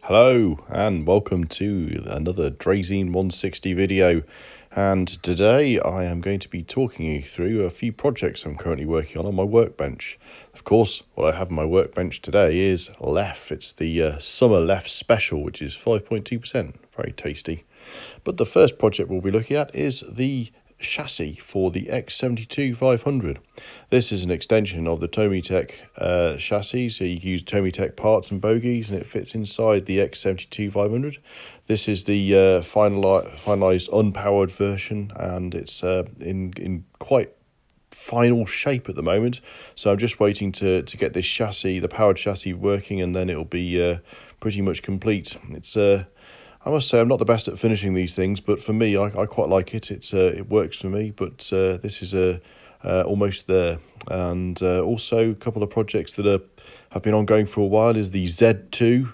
Hello and welcome to another Drazine 160 video, and today I am going to be talking you through a few projects I'm currently working on my workbench. Of course, what I have on my workbench today is Lef. It's the Summer Lef Special, which is 5.2%, very tasty. But the first project we'll be looking at is the chassis for the X72500. This is an extension of the Automate chassis, so you can use Automate parts and bogies, and it fits inside the X72500. This is the finalized unpowered version, and it's in quite final shape at the moment. So I'm just waiting to get this chassis, the powered chassis, working, and then it'll be pretty much complete. It's I must say I'm not the best at finishing these things, but for me, I quite like it. It works for me, but this is almost there. And also a couple of projects that have been ongoing for a while is the Zto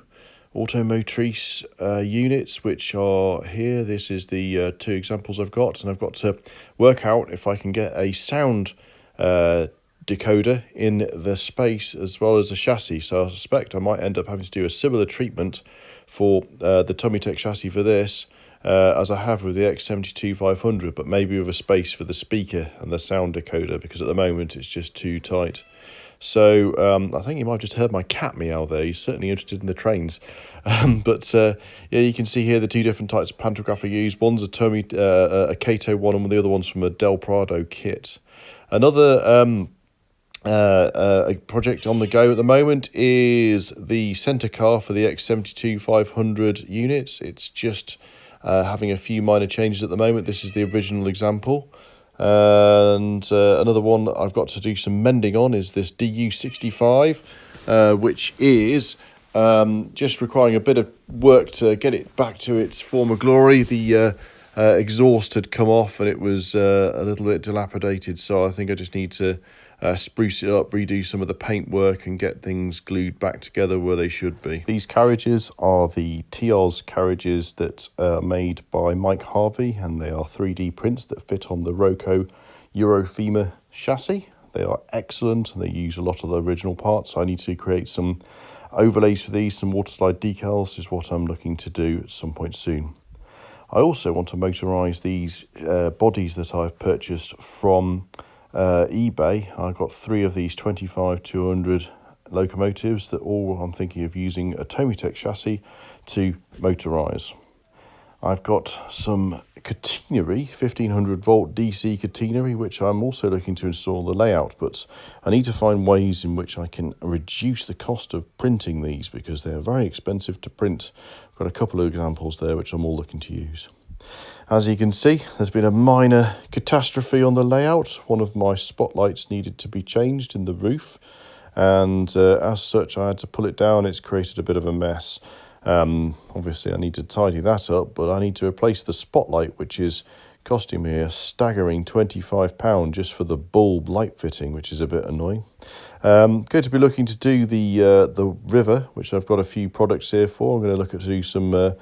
Automate units, which are here. This is the two examples I've got, and I've got to work out if I can get a sound decoder in the space as well as a chassis. So I suspect I might end up having to do a similar treatment for the Automate chassis for this as I have with the X72500, but maybe with a space for the speaker and the sound decoder, because at the moment it's just too tight. So I think you might have just heard my cat meow there. He's certainly interested in the trains. Yeah, you can see here the two different types of pantograph I use. One's a Cato one, and the other one's from a Del Prado kit. Another a project on the go at the moment is the centre car for the X72500 units. It's just having a few minor changes at the moment. This is the original example. And another one I've got to do some mending on is this DU65, which is just requiring a bit of work to get it back to its former glory. The exhaust had come off and it was a little bit dilapidated, so I think I just need to spruce it up, redo some of the paint work, and get things glued back together where they should be. These carriages are the TOS carriages that are made by Mike Harvey, and they are 3D prints that fit on the Roco Eurofema chassis. They are excellent, and they use a lot of the original parts. I need to create some overlays for these. Some waterslide decals is what I'm looking to do at some point soon. I also want to motorise these bodies that I've purchased from eBay. I've got 3 of these 25200 locomotives that all I'm thinking of using a Automate chassis to motorise. I've got some catenary, 1500 volt DC catenary, which I'm also looking to install the layout, but I need to find ways in which I can reduce the cost of printing these, because they're very expensive to print. I've got a couple of examples there which I'm all looking to use. As you can see, there's been a minor catastrophe on the layout. One of my spotlights needed to be changed in the roof, and as such I had to pull it down. It's created a bit of a mess. Obviously I need to tidy that up, but I need to replace the spotlight, which is costing me a staggering £25 just for the bulb light fitting, which is a bit annoying. Going to be looking to do the river, which I've got a few products here for. I'm going to look at do some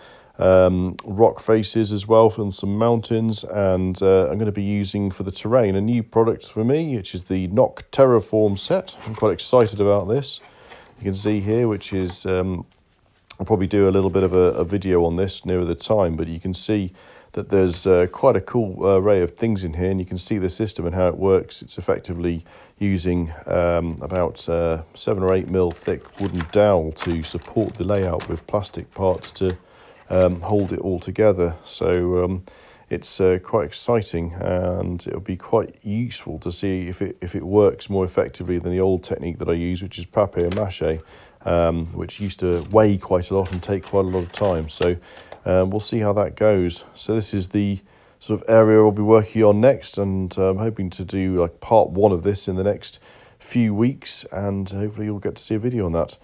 rock faces as well from some mountains, and I'm going to be using for the terrain a new product for me, which is the Knock Terraform set. I'm quite excited about this. You can see here, which is I'll probably do a little bit of a video on this nearer the time, but you can see that there's quite a cool array of things in here, and you can see the system and how it works. It's effectively using about 7 or 8 mil thick wooden dowel to support the layout with plastic parts to hold it all together. So it's quite exciting, and it'll be quite useful to see if it works more effectively than the old technique that I use, which is papier-mâché, which used to weigh quite a lot and take quite a lot of time. So we'll see how that goes. So this is the sort of area I'll be working on next, and I'm hoping to do like part 1 of this in the next few weeks, and hopefully you'll get to see a video on that.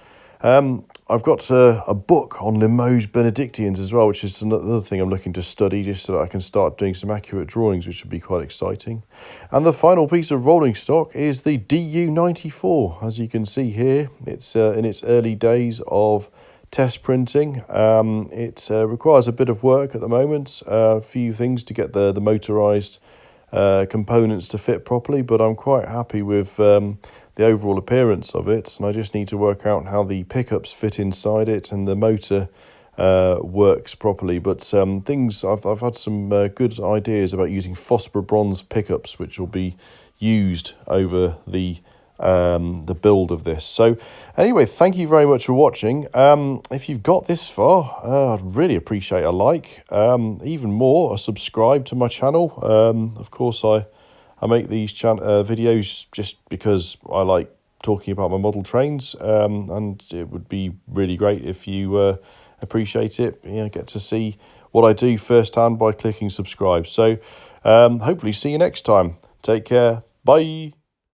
I've got a book on Limoges Benedictines as well, which is another thing I'm looking to study, just so that I can start doing some accurate drawings, which would be quite exciting. And the final piece of rolling stock is the DU94. As you can see here, it's in its early days of test printing. It requires a bit of work at the moment, a few things to get the motorised components to fit properly, but I'm quite happy with the the overall appearance of it, and I just need to work out how the pickups fit inside it and the motor works properly. But I've had some good ideas about using phosphor bronze pickups, which will be used over the build of this. So anyway, thank you very much for watching. If you've got this far, I'd really appreciate a like, even more a subscribe to my channel. Of course, I make these videos just because I like talking about my model trains, and it would be really great if you appreciate it, get to see what I do firsthand by clicking subscribe. So hopefully see you next time. Take care. Bye.